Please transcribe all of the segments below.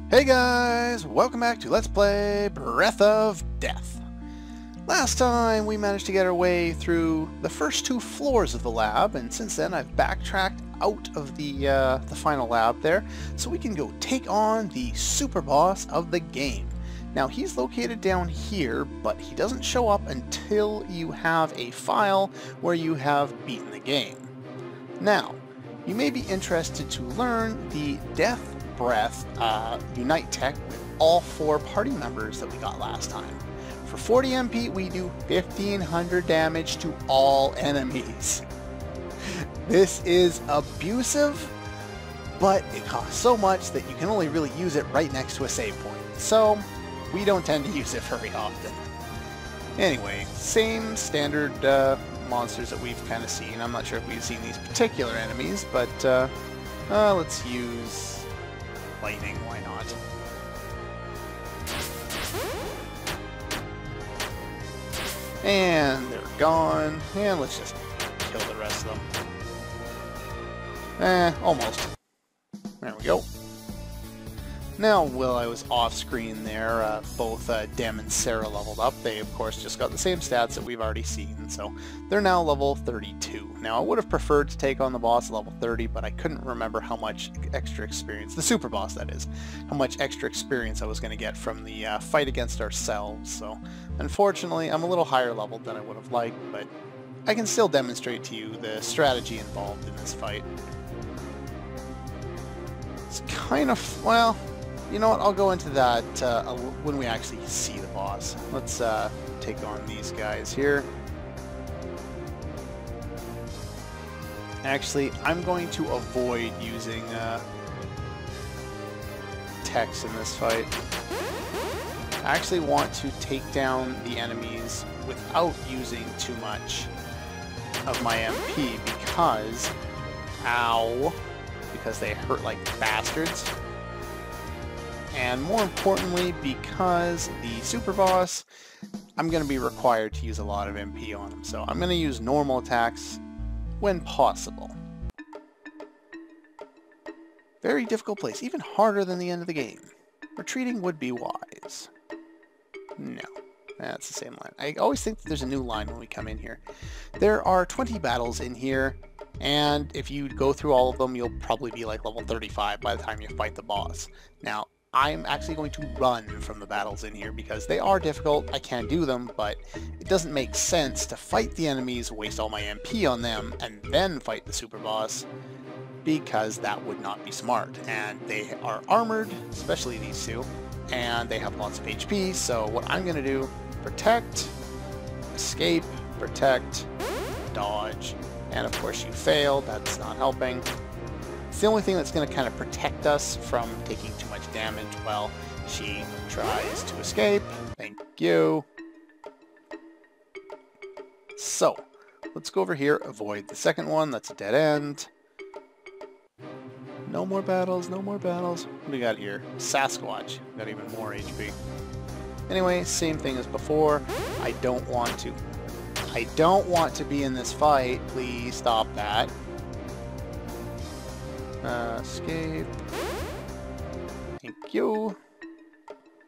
Hey guys, welcome back to Let's Play Breath of Death. Last time we managed to get our way through the first two floors of the lab, and since then I've backtracked out of the final lab there, so we can go take on the super boss of the game. Now he's located down here, but he doesn't show up until you have a file where you have beaten the game. Now, you may be interested to learn the Death Breath Unite tech with all 4 party members that we got last time. For 40 MP, we do 1500 damage to all enemies. This is abusive, but it costs so much that you can only really use it right next to a save point. So, we don't tend to use it very often. Anyway, same standard monsters that we've kind of seen. I'm not sure if we've seen these particular enemies, but let's use lightning, why not? And they're gone. And let's just kill the rest of them. Almost. There we go. Now, while I was off screen there, both Dem and Sarah leveled up. They, of course, just got the same stats that we've already seen, so they're now level 32. Now, I would have preferred to take on the boss at level 30, but I couldn't remember how much extra experience, the super boss that is, how much extra experience I was going to get from the fight against ourselves. So, unfortunately, I'm a little higher leveled than I would have liked, but I can still demonstrate to you the strategy involved in this fight. It's kind of, well, you know what, I'll go into that when we actually see the boss. Let's take on these guys here. Actually, I'm going to avoid using techs in this fight. I actually want to take down the enemies without using too much of my MP because, ow, because they hurt like bastards. And more importantly, because the super boss, I'm going to be required to use a lot of MP on him. So I'm going to use normal attacks when possible. Very difficult place, even harder than the end of the game. Retreating would be wise. No, that's the same line. I always think that there's a new line when we come in here. There are 20 battles in here, and if you go through all of them, you'll probably be like level 35 by the time you fight the boss. Now, I'm actually going to run from the battles in here because they are difficult. I can do them, but it doesn't make sense to fight the enemies, waste all my MP on them, and then fight the super boss because that would not be smart. And they are armored, especially these two, and they have lots of HP. So what I'm going to do, protect, escape, protect, dodge, and of course you fail. That's not helping. It's the only thing that's going to kind of protect us from taking too much damage while she tries to escape. Thank you. So, let's go over here, avoid the second one. That's a dead end. No more battles, no more battles. What do we got here? Sasquatch. Got even more HP. Anyway, same thing as before. I don't want to be in this fight. Please stop that. Escape. Thank you.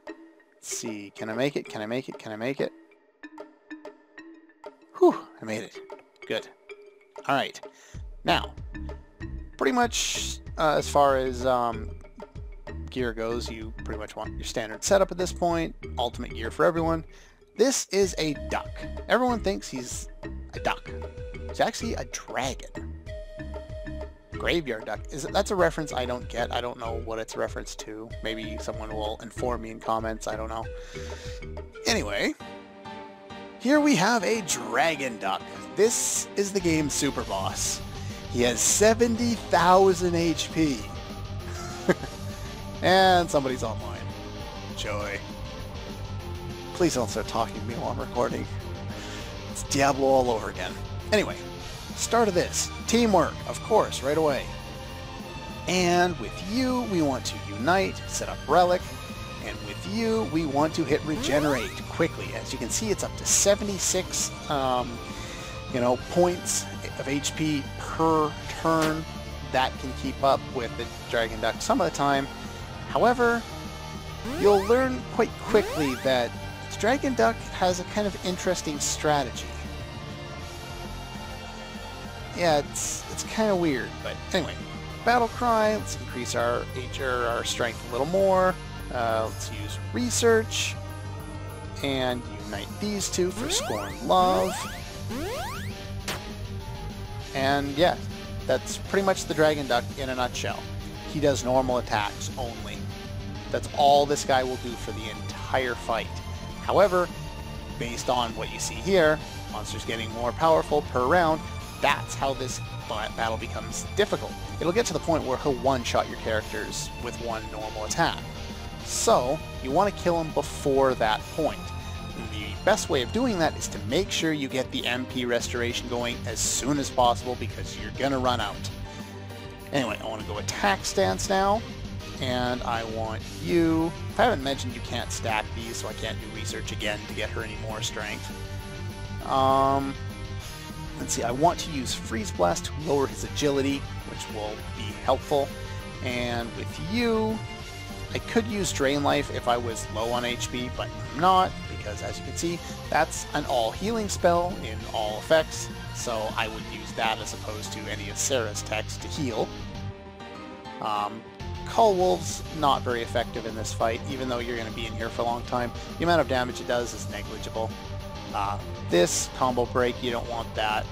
Let's see. Can I make it? Can I make it? Can I make it? Whew. I made it. Good. Alright. Now, pretty much as far as gear goes, you pretty much want your standard setup at this point. Ultimate gear for everyone. This is a duck. Everyone thinks he's a duck. He's actually a dragon. Graveyard duck. That's a reference I don't get. I don't know what it's a reference to. Maybe someone will inform me in comments. I don't know. Anyway, here we have a dragon duck. This is the game's super boss. He has 70,000 HP. And somebody's online. Joy. Please don't start talking to me while I'm recording. It's Diablo all over again. Anyway. Start of this. Teamwork, of course, right away. And with you, we want to unite, set up relic, and with you, we want to hit regenerate quickly. As you can see, it's up to 76, points of HP per turn. That can keep up with the Dragon Duck some of the time. However, you'll learn quite quickly that Dragon Duck has a kind of interesting strategy. Yeah, it's kind of weird, but anyway. Battle Cry, let's increase our strength a little more. Let's use Research, and unite these two for Scorn Love. And yeah, that's pretty much the Dragon Duck in a nutshell. He does normal attacks only. That's all this guy will do for the entire fight. However, based on what you see here, monsters getting more powerful per round, that's how this battle becomes difficult. It'll get to the point where he'll one-shot your characters with one normal attack. So, you want to kill him before that point. The best way of doing that is to make sure you get the MP restoration going as soon as possible, because you're going to run out. Anyway, I want to go attack stance now, and I want you... I haven't mentioned you can't stack these, so I can't do research again to get her any more strength. Let's see, I want to use Freeze Blast to lower his agility, which will be helpful. And with you, I could use Drain Life if I was low on HP, but I'm not, because as you can see, that's an all-healing spell in all effects, so I would use that as opposed to any of Sarah's techs to heal. Call Wolves, not very effective in this fight, even though you're going to be in here for a long time. The amount of damage it does is negligible. This combo break, you don't want that.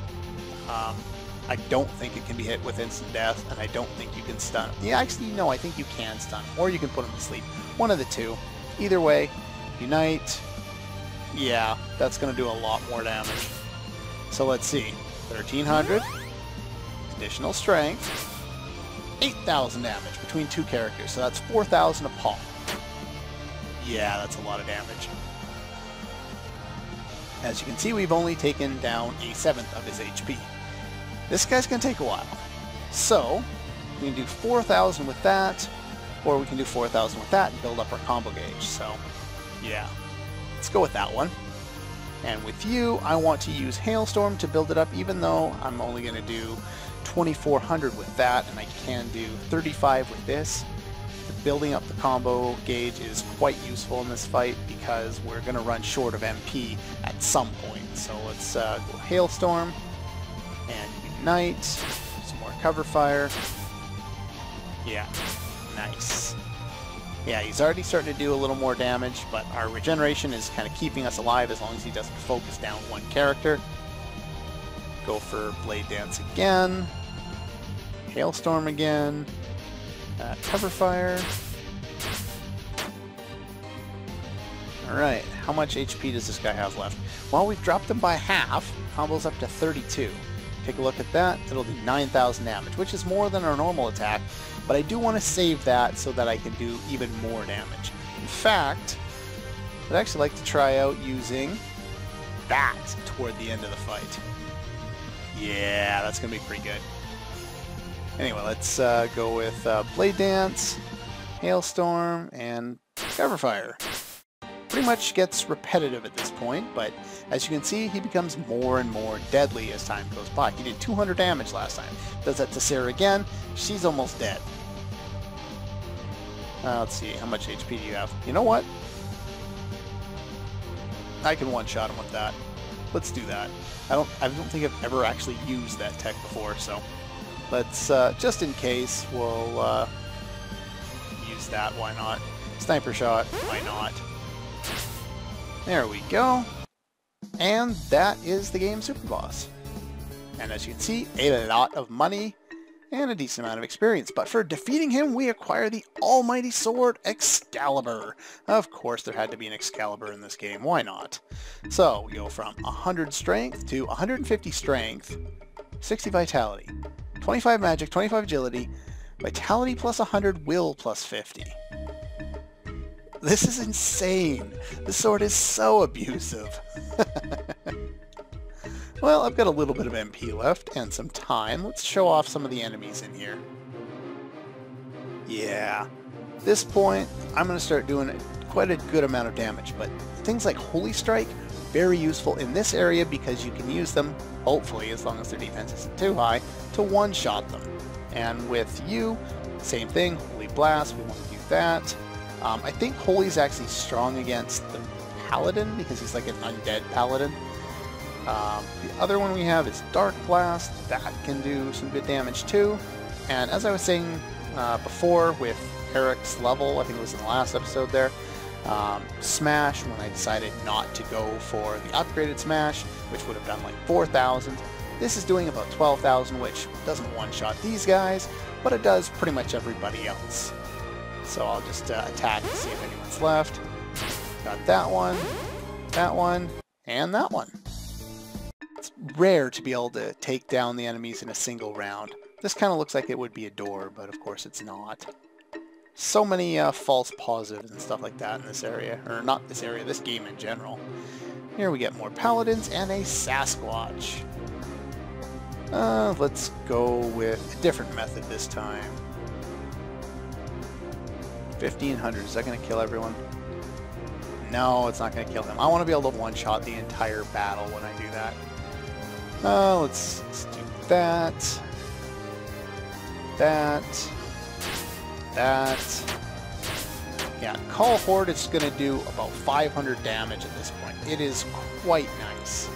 I don't think it can be hit with instant death, and I don't think you can stun. Yeah, actually, no, I think you can stun, or you can put him to sleep. One of the two. Either way, unite. Yeah, that's going to do a lot more damage. So let's see. 1,300. Additional strength. 8,000 damage between two characters, so that's 4,000 a pop. Yeah, that's a lot of damage. As you can see, we've only taken down a 1/7 of his HP. This guy's going to take a while. So, we can do 4,000 with that, or we can do 4,000 with that and build up our combo gauge. So, yeah. Let's go with that one. And with you, I want to use Hailstorm to build it up, even though I'm only going to do 2,400 with that, and I can do 35 with this. Building up the combo gauge is quite useful in this fight because we're going to run short of MP at some point. So let's go Hailstorm and Unite, some more cover fire. Yeah, nice. Yeah, he's already starting to do a little more damage, but our regeneration is kind of keeping us alive as long as he doesn't focus down one character. Go for Blade Dance again. Hailstorm again. Cover fire. Alright, how much HP does this guy have left? Well, we've dropped him by half. Combo's up to 32. Take a look at that. It'll do 9,000 damage, which is more than our normal attack, but I do want to save that so that I can do even more damage. In fact, I'd actually like to try out using that toward the end of the fight. Yeah, that's going to be pretty good. Anyway, let's go with Blade Dance, Hailstorm, and Cover Fire. Pretty much gets repetitive at this point, but as you can see, he becomes more and more deadly as time goes by. He did 200 damage last time. Does that to Sarah again, she's almost dead. Let's see, how much HP do you have? You know what? I can one-shot him with that. Let's do that. I don't think I've ever actually used that tech before, so let's, just in case, we'll use that. Why not? Sniper shot. Why not? There we go. And that is the game Superboss. And as you can see, a lot of money and a decent amount of experience. But for defeating him, we acquire the almighty sword, Excalibur. Of course, there had to be an Excalibur in this game. Why not? So, we go from 100 strength to 150 strength, 60 vitality, 25 magic, 25 agility, vitality plus 100, will plus 50. This is insane. This sword is so abusive. Well, I've got a little bit of MP left and some time. Let's show off some of the enemies in here. Yeah. At this point, I'm going to start doing quite a good amount of damage, but things like Holy Strike, very useful in this area because you can use them, hopefully, as long as their defense isn't too high, to one-shot them. And with you, same thing, Holy Blast, we want to do that. I think Holy's actually strong against the Paladin because he's like an undead Paladin. The other one we have is Dark Blast. That can do some good damage too. And as I was saying before with Eric's level, I think it was in the last episode there, Smash, when I decided not to go for the upgraded Smash, which would have done like 4,000, this is doing about 12,000, which doesn't one-shot these guys, but it does pretty much everybody else. So I'll just attack and see if anyone's left. Got that one, and that one. It's rare to be able to take down the enemies in a single round. This kind of looks like it would be a door, but of course it's not. So many false positives and stuff like that in this area. Or not this area, this game in general. Here we get more paladins and a Sasquatch. Let's go with a different method this time. 1500, is that going to kill everyone? No, it's not going to kill them. I want to be able to one-shot the entire battle when I do that. Let's do that. That. Yeah, Call Horde is going to do about 500 damage at this point. It is quite nice.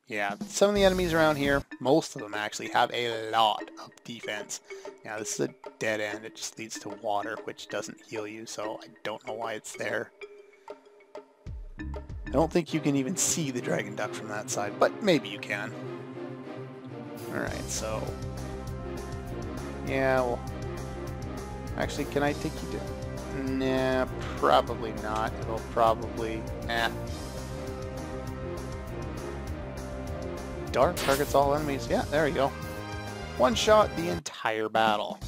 Yeah, some of the enemies around here, most of them actually, have a lot of defense. Yeah, this is a dead end. It just leads to water, which doesn't heal you, so I don't know why it's there. I don't think you can even see the Dragon Duck from that side, but maybe you can. Alright, so... yeah, well... actually, can I take you down? Nah, probably not. It'll probably... Dark targets all enemies. Yeah, there you go. One shot the entire battle.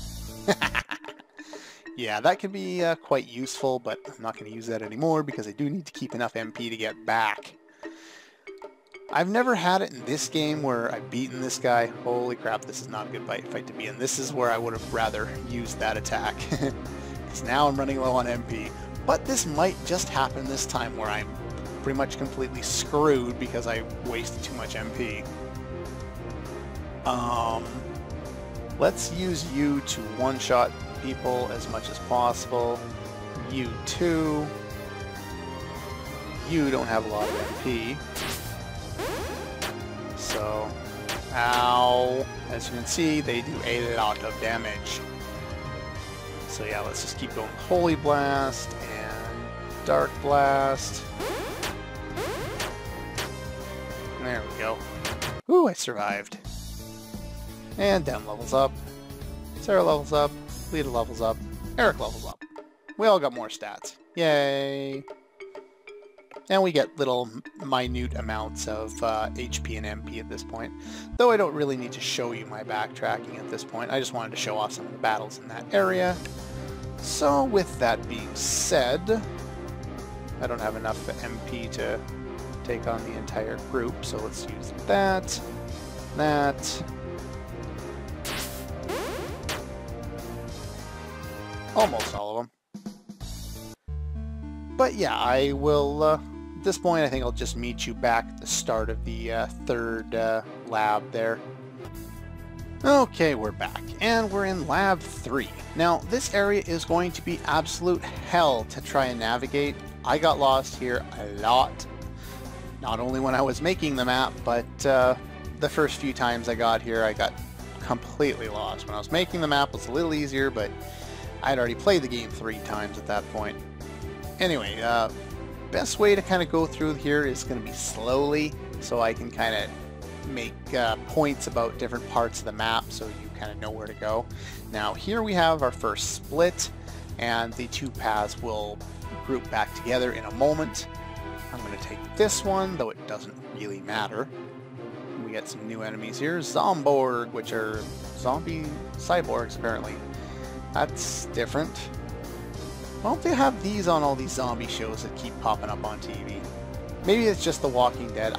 Yeah, that can be quite useful, but I'm not going to use that anymore because I do need to keep enough MP to get back. I've never had it in this game where I've beaten this guy. Holy crap, this is not a good fight to be in. This is where I would have rather used that attack. Because now I'm running low on MP. But this might just happen this time where I'm pretty much completely screwed because I wasted too much MP. Let's use you to one-shot people as much as possible. You too. You don't have a lot of MP. So, ow. As you can see, they do a lot of damage. So yeah, let's just keep going. Holy Blast and Dark Blast. There we go. Ooh, I survived. And Dem levels up. Sarah levels up. Lita levels up. Eric levels up. We all got more stats. Yay! And we get little minute amounts of HP and MP at this point. Though I don't really need to show you my backtracking at this point. I just wanted to show off some of the battles in that area. So with that being said, I don't have enough MP to take on the entire group, so let's use that, that, almost all of them. But yeah, I will, at this point I think I'll just meet you back at the start of the third lab there. Okay, we're back, and we're in Lab 3. Now, this area is going to be absolute hell to try and navigate. I got lost here a lot. Not only when I was making the map, but the first few times I got here, I got completely lost. When I was making the map, it was a little easier, but I'd already played the game 3 times at that point. Anyway, best way to kind of go through here is going to be slowly, so I can kind of make points about different parts of the map so you kind of know where to go. Now, here we have our first split, and the two paths will group back together in a moment. I'm going to take this one, though it doesn't really matter. We get some new enemies here. Zomborg, which are zombie cyborgs, apparently. That's different. Why don't they have these on all these zombie shows that keep popping up on TV? Maybe it's just The Walking Dead.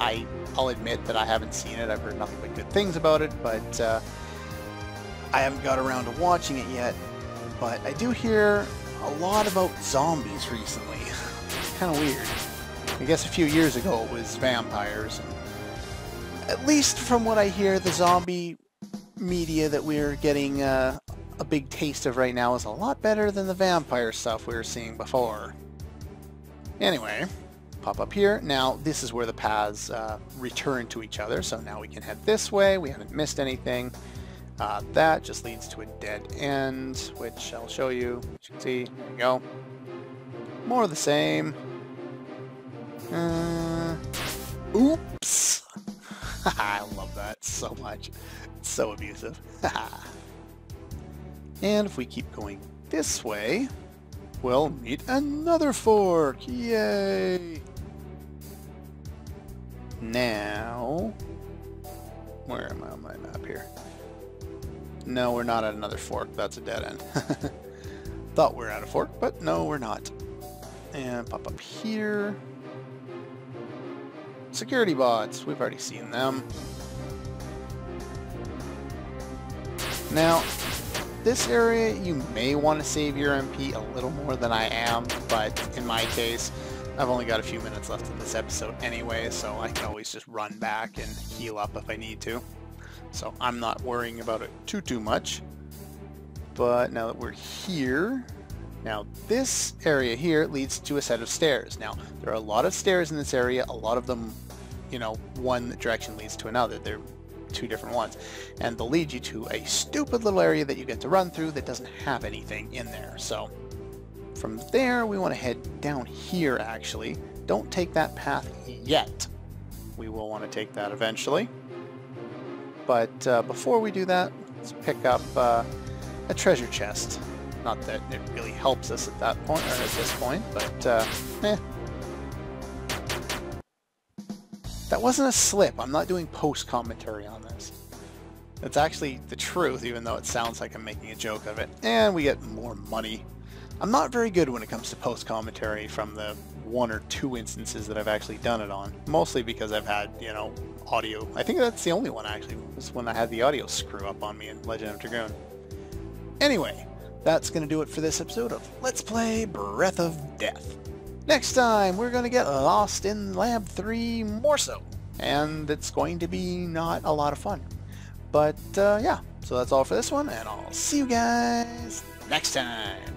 I'll admit that I haven't seen it. I've heard nothing but good things about it, but I haven't got around to watching it yet. But I do hear a lot about zombies recently. It's kind of weird. I guess a few years ago it was vampires. And at least from what I hear, the zombie media that we're getting a a big taste of right now is a lot better than the vampire stuff we were seeing before. Anyway, pop up here. Now this is where the paths return to each other, so now we can head this way. We haven't missed anything. That just leads to a dead end, which I'll show you. As you can see, there you go. More of the same. Oops! I love that so much. It's so abusive. And if we keep going this way, we'll meet another fork. Yay! Now, where am I on my map here? No, we're not at another fork. That's a dead end. Thought we were at a fork, but no, we're not. And pop up here. Security bots. We've already seen them. Now, this area, you may want to save your MP a little more than I am, but in my case, I've only got a few minutes left in this episode anyway, so I can always just run back and heal up if I need to. So I'm not worrying about it too much. But now that we're here, now this area here leads to a set of stairs. Now, there are a lot of stairs in this area, a lot of them, you know, one direction leads to another. They're two different ones, and they'll lead you to a stupid little area that you get to run through that doesn't have anything in there. So from there we want to head down here. Actually, don't take that path yet. We will want to take that eventually, but before we do that, let's pick up a treasure chest. Not that it really helps us at that point, or at this point, but That wasn't a slip. I'm not doing post-commentary on this. It's actually the truth, even though it sounds like I'm making a joke of it. And we get more money. I'm not very good when it comes to post-commentary from the 1 or 2 instances that I've actually done it on. Mostly because I've had, you know, audio. I think that's the only one, actually, was when I had the audio screw up on me in Legend of Dragoon. Anyway, that's going to do it for this episode of Let's Play Breath of Death. Next time, we're going to get lost in Lab 3 more so. And it's going to be not a lot of fun. But, yeah, so that's all for this one, and I'll see you guys next time.